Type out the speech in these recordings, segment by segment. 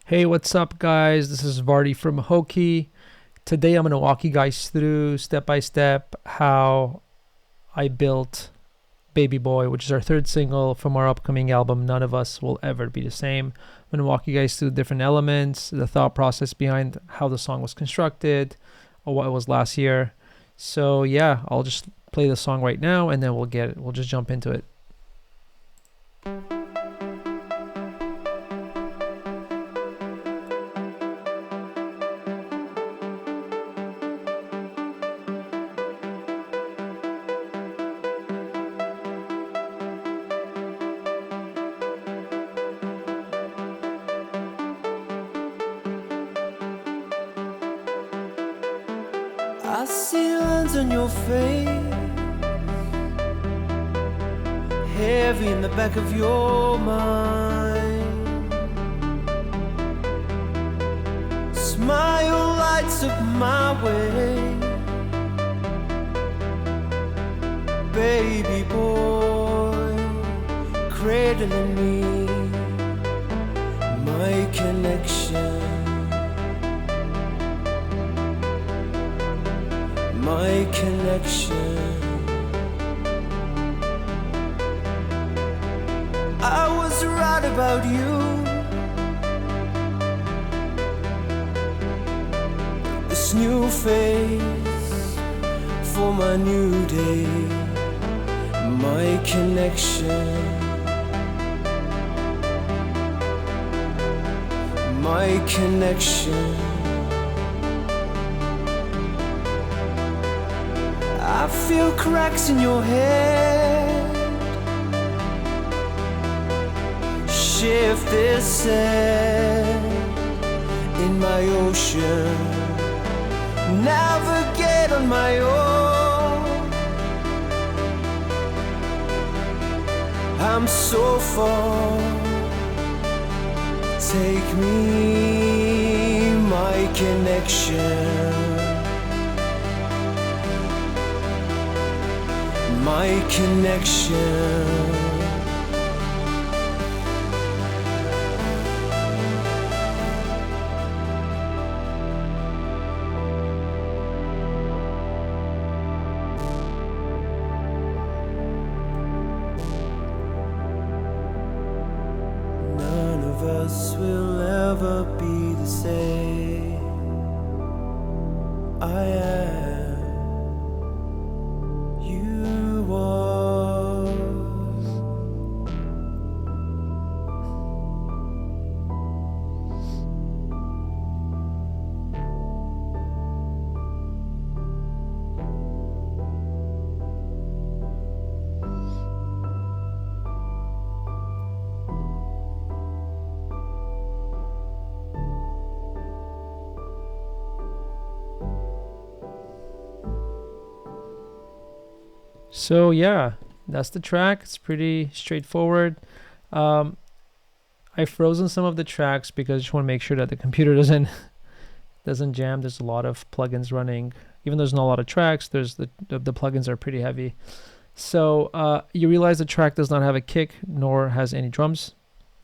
Hey, what's up, guys? This is Varti from HOKI. Today I'm going to walk you guys through step by step how I built Baby Boy, which is our third single from our upcoming album, None of Us Will Ever Be the Same. I'm going to walk you guys through different elements, the thought process behind how the song was constructed, or what it was last year. So yeah, I'll just play the song right now and then we'll just jump into it. I see lines on your face, heavy in the back of your mind. Smile lights up my way, baby boy, cradling me, my connection. My connection. I was right about you. This new phase for my new day. My connection. My connection. I feel cracks in your head. Shift this sand in my ocean. Navigate on my own. I'm so far. Take me, my connection. My connection. None of us will ever be the same. I am. So yeah, that's the track. It's pretty straightforward. I've frozen some of the tracks because I just want to make sure that the computer doesn't jam. There's a lot of plugins running. Even though there's not a lot of tracks, there's the plugins are pretty heavy. So you realize the track does not have a kick nor has any drums.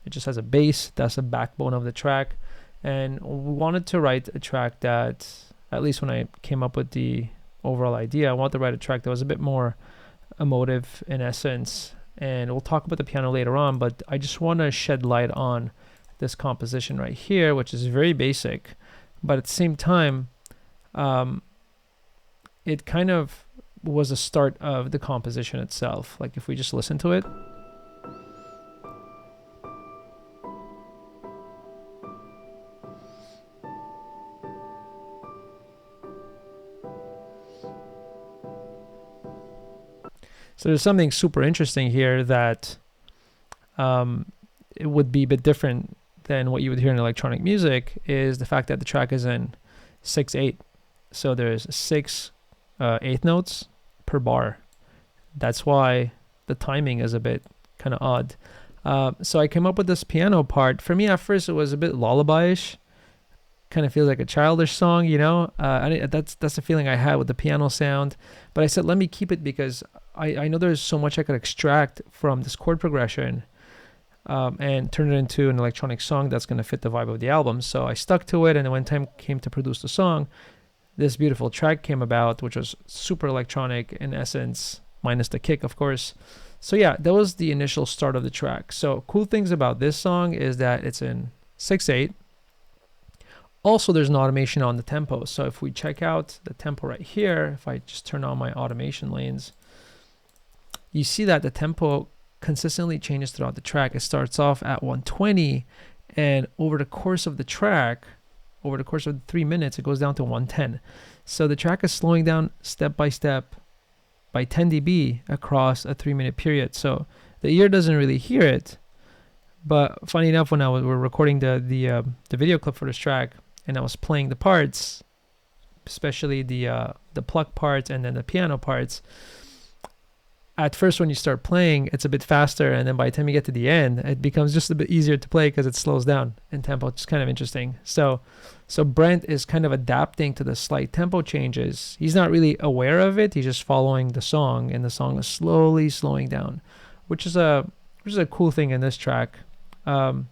It just has a bass. That's the backbone of the track. And we wanted to write a track that, at least when I came up with the overall idea, I wanted to write a track that was a bit more emotive in essence, and we'll talk about the piano later on, but I just want to shed light on this composition right here, which is very basic, but at the same time it kind of was a start of the composition itself. Like if we just listen to it, so there's something super interesting here that it would be a bit different than what you would hear in electronic music, is the fact that the track is in 6/8. So there's 6 eighth notes per bar. That's why the timing is a bit kind of odd. So I came up with this piano part. For me at first it was a bit lullaby-ish. Kind of feels like a childish song, you know. That's the feeling I had with the piano sound. But I said, let me keep it because I know there's so much I could extract from this chord progression. and turn it into an electronic song that's going to fit the vibe of the album. So I stuck to it, and then when time came to produce the song, this beautiful track came about, which was super electronic in essence, minus the kick, of course. So yeah, that was the initial start of the track. So cool things about this song is that it's in 6/8. Also, there's an automation on the tempo. So if we check out the tempo right here, if I just turn on my automation lanes, you see that the tempo consistently changes throughout the track. It starts off at 120, and over the course of the track, over the course of 3 minutes, it goes down to 110. So the track is slowing down step by step by 10 dB across a 3-minute period. So the ear doesn't really hear it. But funny enough, when we're recording the video clip for this track, and I was playing the parts, especially the pluck parts and then the piano parts, at first when you start playing, it's a bit faster, and then by the time you get to the end, it becomes just a bit easier to play because it slows down in tempo. It's kind of interesting. So Brent is kind of adapting to the slight tempo changes. He's not really aware of it. He's just following the song, and the song is slowly slowing down, which is a cool thing in this track. When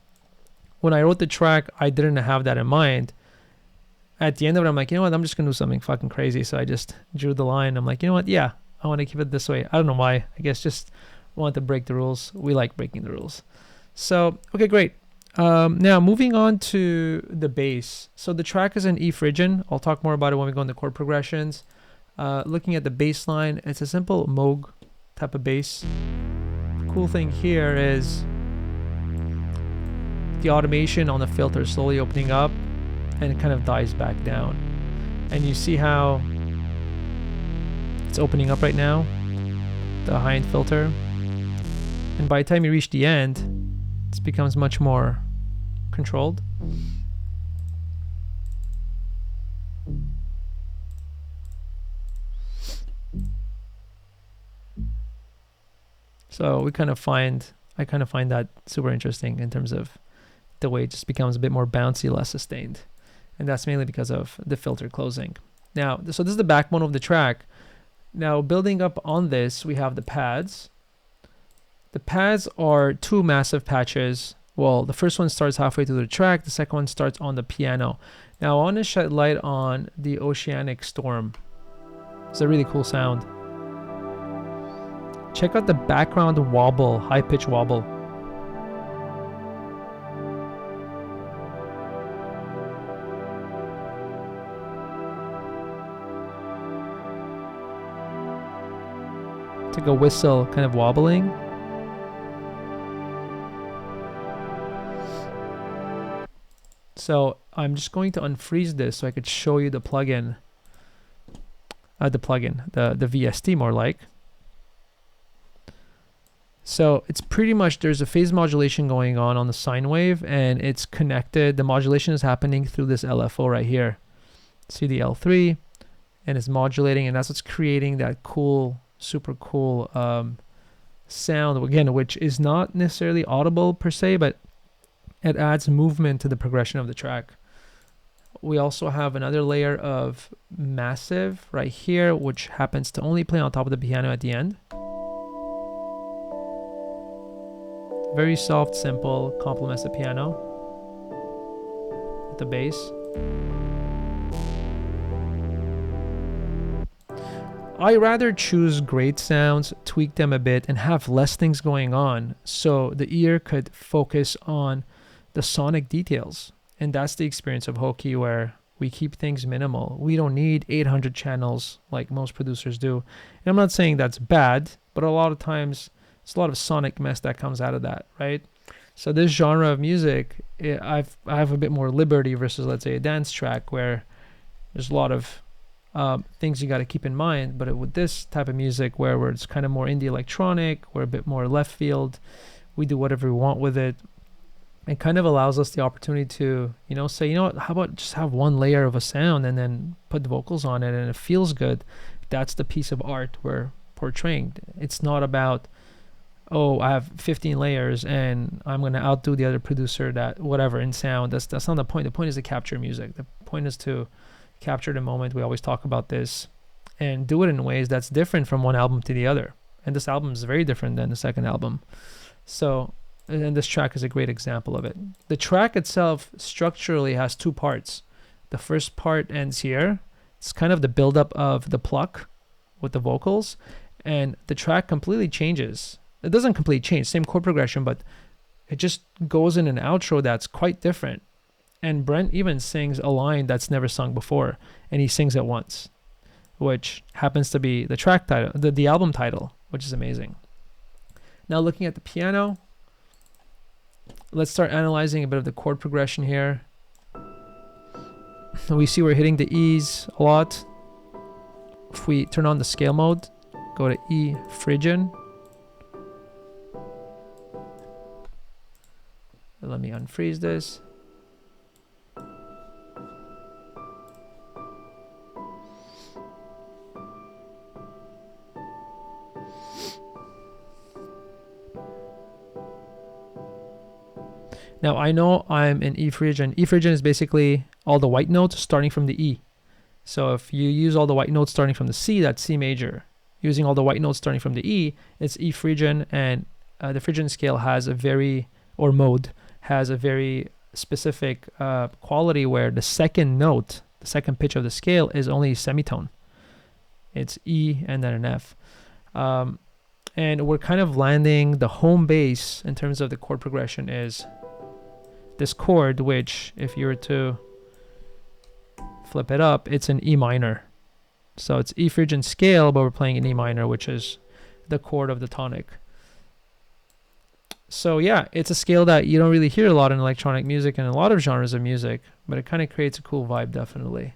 I wrote the track, I didn't have that in mind. At the end of it, I'm like, you know what? I'm just going to do something fucking crazy. So I just drew the line. I'm like, you know what? Yeah, I want to keep it this way. I don't know why. I guess just want to break the rules. We like breaking the rules. So, okay, great. Now, moving on to the bass. So the track is in E Phrygian. I'll talk more about it when we go into chord progressions. Looking at the bass line, it's a simple Moog type of bass. The cool thing here is the automation on the filter slowly opening up, and it kind of dies back down. And you see how it's opening up right now, the high-end filter. And by the time you reach the end, it becomes much more controlled. So I kind of find that super interesting in terms of the way it just becomes a bit more bouncy, less sustained. And that's mainly because of the filter closing. Now, so this is the backbone of the track. Now, building up on this, we have the pads. The pads are two massive patches. Well, the first one starts halfway through the track. The second one starts on the piano. Now, I want to shed light on the Oceanic Storm. It's a really cool sound. Check out the background wobble, high-pitch wobble. It's like a whistle kind of wobbling. So I'm just going to unfreeze this so I could show you the plugin. The VST more like. So it's pretty much, there's a phase modulation going on the sine wave, and it's connected. The modulation is happening through this LFO right here. See the L3, and it's modulating, and that's what's creating that cool, super cool sound, again, which is not necessarily audible per se, but it adds movement to the progression of the track. We also have another layer of massive right here, which happens to only play on top of the piano at the end. Very soft, simple, complements the piano with the bass. I rather choose great sounds, tweak them a bit, and have less things going on so the ear could focus on the sonic details. And that's the experience of HOKI, where we keep things minimal. We don't need 800 channels like most producers do. And I'm not saying that's bad, but a lot of times it's a lot of sonic mess that comes out of that, right? So this genre of music, I have a bit more liberty versus, let's say, a dance track where there's a lot of things you got to keep in mind. But with this type of music where it's kind of more indie electronic, we're a bit more left field, we do whatever we want with it. It kind of allows us the opportunity to, say, you know what, how about just have one layer of a sound and then put the vocals on it and it feels good. That's the piece of art we're portraying. It's not about, oh, I have 15 layers and I'm going to outdo the other producer that whatever in sound. That's not the point. The point is to capture music. The point is to capture the moment. We always talk about this and do it in ways that's different from one album to the other. And this album is very different than the second album. So and this track is a great example of it. The track itself structurally has two parts. The first part ends here. It's kind of the buildup of the pluck with the vocals, and the track completely changes. It doesn't completely change, same chord progression, but it just goes in an outro that's quite different. And Brent even sings a line that's never sung before, and he sings it once, which happens to be the track title, the album title, which is amazing. Now looking at the piano, let's start analyzing a bit of the chord progression here. We see we're hitting the E's a lot. If we turn on the scale mode, go to E Phrygian. Let me unfreeze this. Now I know I'm in E Phrygian. E Phrygian is basically all the white notes starting from the E. So if you use all the white notes starting from the C, that's C major. Using all the white notes starting from the E, it's E Phrygian, and the Phrygian scale has a very, or mode, has a very specific quality where the second note, the second pitch of the scale is only semitone. It's E and then an F. And we're kind of landing the home base in terms of the chord progression is this chord, which if you were to flip it up, it's an E minor. So it's E Phrygian scale, but we're playing an E minor, which is the chord of the tonic. So yeah, it's a scale that you don't really hear a lot in electronic music and a lot of genres of music, but it kind of creates a cool vibe, definitely.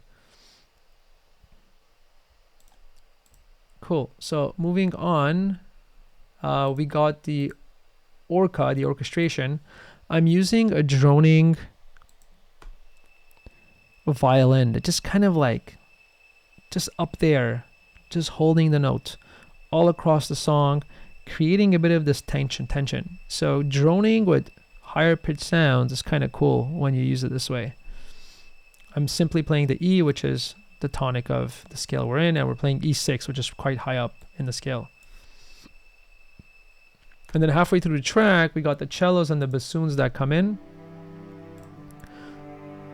Cool. So moving on, we got the orca, the orchestration. I'm using a droning violin that just kind of like, just up there, just holding the note all across the song, creating a bit of this tension. So droning with higher pitched sounds is kind of cool when you use it this way. I'm simply playing the E, which is the tonic of the scale we're in, and we're playing E6, which is quite high up in the scale. And then halfway through the track, we got the cellos and the bassoons that come in.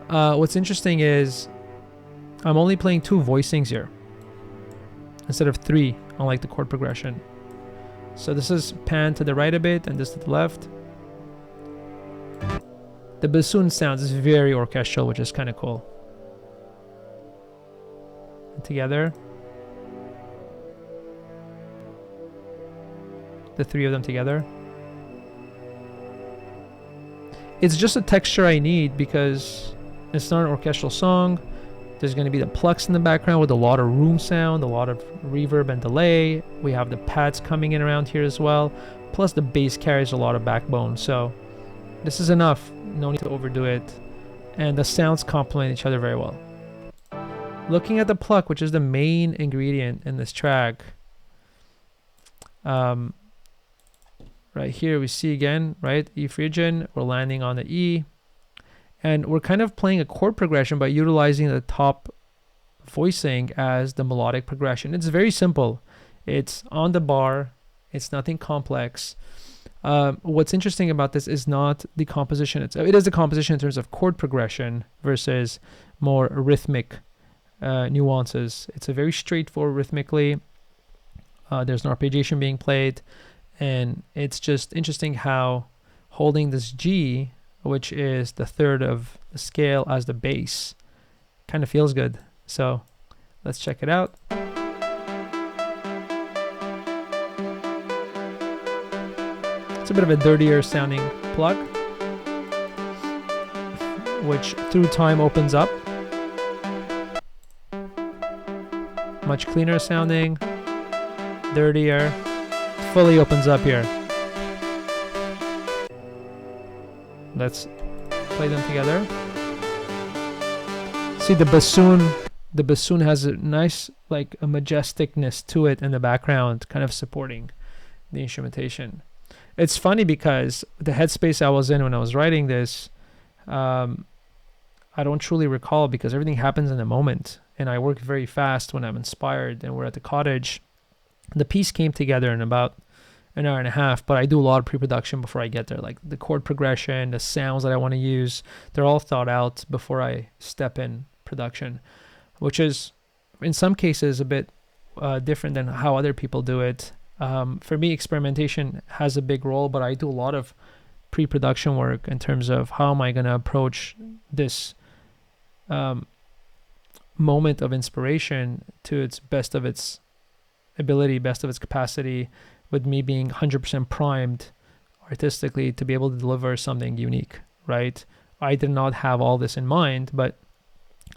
What's interesting is I'm only playing 2 voicings here instead of 3, unlike the chord progression. So this is pan to the right a bit and this to the left. The bassoon sounds is very orchestral, which is kind of cool. And together. The 3 of them together. It's just a texture I need because it's not an orchestral song. There's going to be the plucks in the background with a lot of room sound, a lot of reverb and delay. We have the pads coming in around here as well. Plus the bass carries a lot of backbone. So this is enough. No need to overdo it. And the sounds complement each other very well. Looking at the pluck, which is the main ingredient in this track. Right here we see again, right? E Phrygian, we're landing on the E. And we're kind of playing a chord progression by utilizing the top voicing as the melodic progression. It's very simple. It's on the bar. It's nothing complex. What's interesting about this is not the composition. It is the composition in terms of chord progression versus more rhythmic nuances. It's a very straightforward rhythmically. There's an arpeggiation being played. And it's just interesting how holding this G, which is the third of the scale as the bass, kind of feels good. So let's check it out. It's a bit of a dirtier sounding pluck, which through time opens up. Much cleaner sounding, dirtier, fully opens up here. Let's play them together. See the bassoon. The bassoon has a nice, like a majesticness to it in the background, kind of supporting the instrumentation. It's funny because the headspace I was in when I was writing this, I don't truly recall because everything happens in the moment, and I work very fast when I'm inspired. And we're at the cottage. The piece came together in about an hour and a half, but I do a lot of pre-production before I get there. Like the chord progression, the sounds that I want to use, they're all thought out before I step in production, which is in some cases a bit different than how other people do it. For me, experimentation has a big role, but I do a lot of pre-production work in terms of how am I going to approach this moment of inspiration to its best of its ability, best of its capacity, with me being 100% primed artistically to be able to deliver something unique, right? I did not have all this in mind, but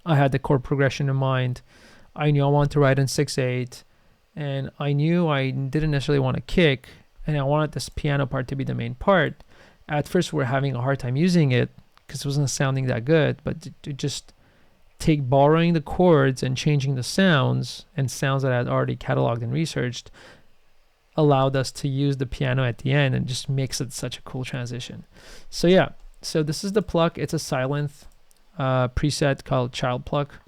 I had the chord progression in mind. I knew I wanted to write in 6/8, and I knew I didn't necessarily want to kick, and I wanted this piano part to be the main part. At first, we're having a hard time using it because it wasn't sounding that good, but to just take borrowing the chords and changing the sounds, and sounds that I had already cataloged and researched, allowed us to use the piano at the end, and just makes it such a cool transition. So yeah, so this is the pluck. It's a silent preset called Child Pluck,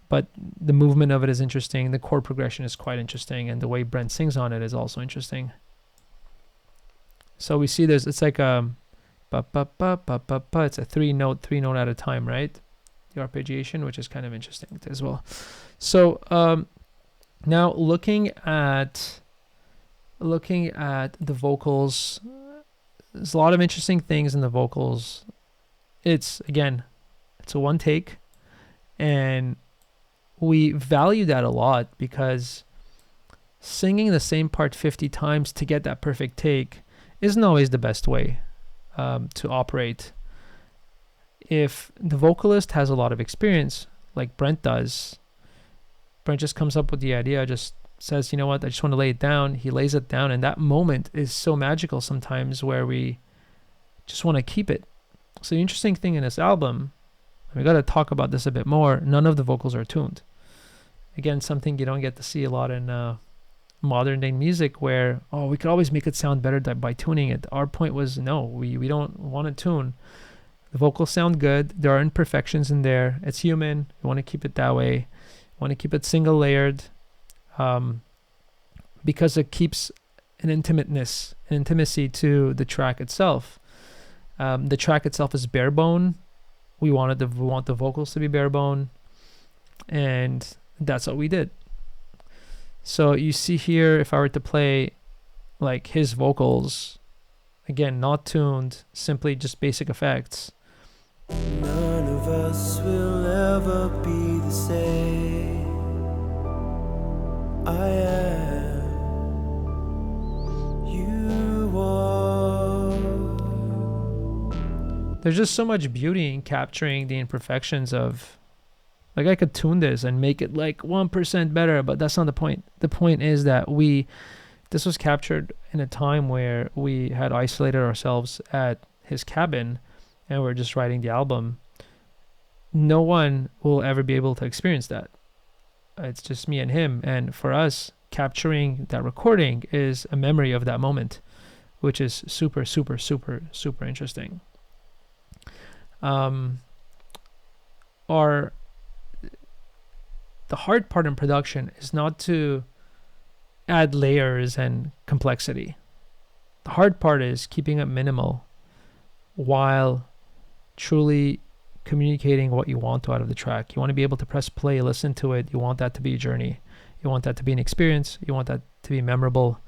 but the movement of it is interesting. The chord progression is quite interesting, and the way Brent sings on it is also interesting. So we see there's, it's like a ba ba ba ba ba ba. It's a three note at a time, right? The arpeggiation, which is kind of interesting as well. So now looking at the vocals, there's a lot of interesting things in the vocals. It's a one take, and we value that a lot because singing the same part 50 times to get that perfect take isn't always the best way to operate. If the vocalist has a lot of experience, like Brent does, Brent just comes up with the idea, just says, you know what, I just want to lay it down. He lays it down, and that moment is so magical sometimes where we just want to keep it. So the interesting thing in this album, and we got to talk about this a bit more, none of the vocals are tuned. Again, something you don't get to see a lot in modern day music, where, oh, we could always make it sound better by tuning it. Our point was, no, we don't want to tune. The vocals sound good. There are imperfections in there. It's human. We want to keep it that way. We want to keep it single layered, because it keeps an intimacy to the track itself. The track itself is bare bone. We want the vocals to be bare bone, and that's what we did. So you see here, if I were to play like his vocals, again, not tuned, simply just basic effects. None of us will ever be the same. I am, you are. There's just so much beauty in capturing the imperfections of, like, I could tune this and make it like 1% better, but that's not the point. The point is that this was captured in a time where we had isolated ourselves at his cabin and we're just writing the album. No one will ever be able to experience that. It's just me and him. And for us, capturing that recording is a memory of that moment, which is super, super, super, super interesting. The hard part in production is not to add layers and complexity. The hard part is keeping it minimal while truly communicating what you want out of the track. You want to be able to press play, listen to it. You want that to be a journey. You want that to be an experience. You want that to be memorable.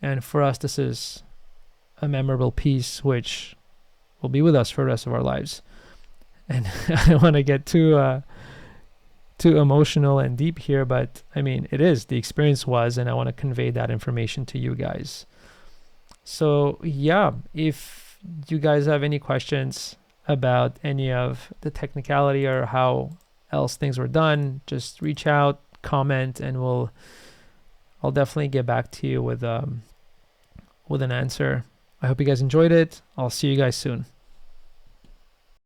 And for us, this is a memorable piece which will be with us for the rest of our lives. And I don't want to get too emotional and deep here, but I mean, it is, the experience was, and I want to convey that information to you guys. So yeah, if you guys have any questions about any of the technicality or how else things were done, just reach out, comment, and I'll definitely get back to you with an answer. I hope you guys enjoyed it. I'll see you guys soon.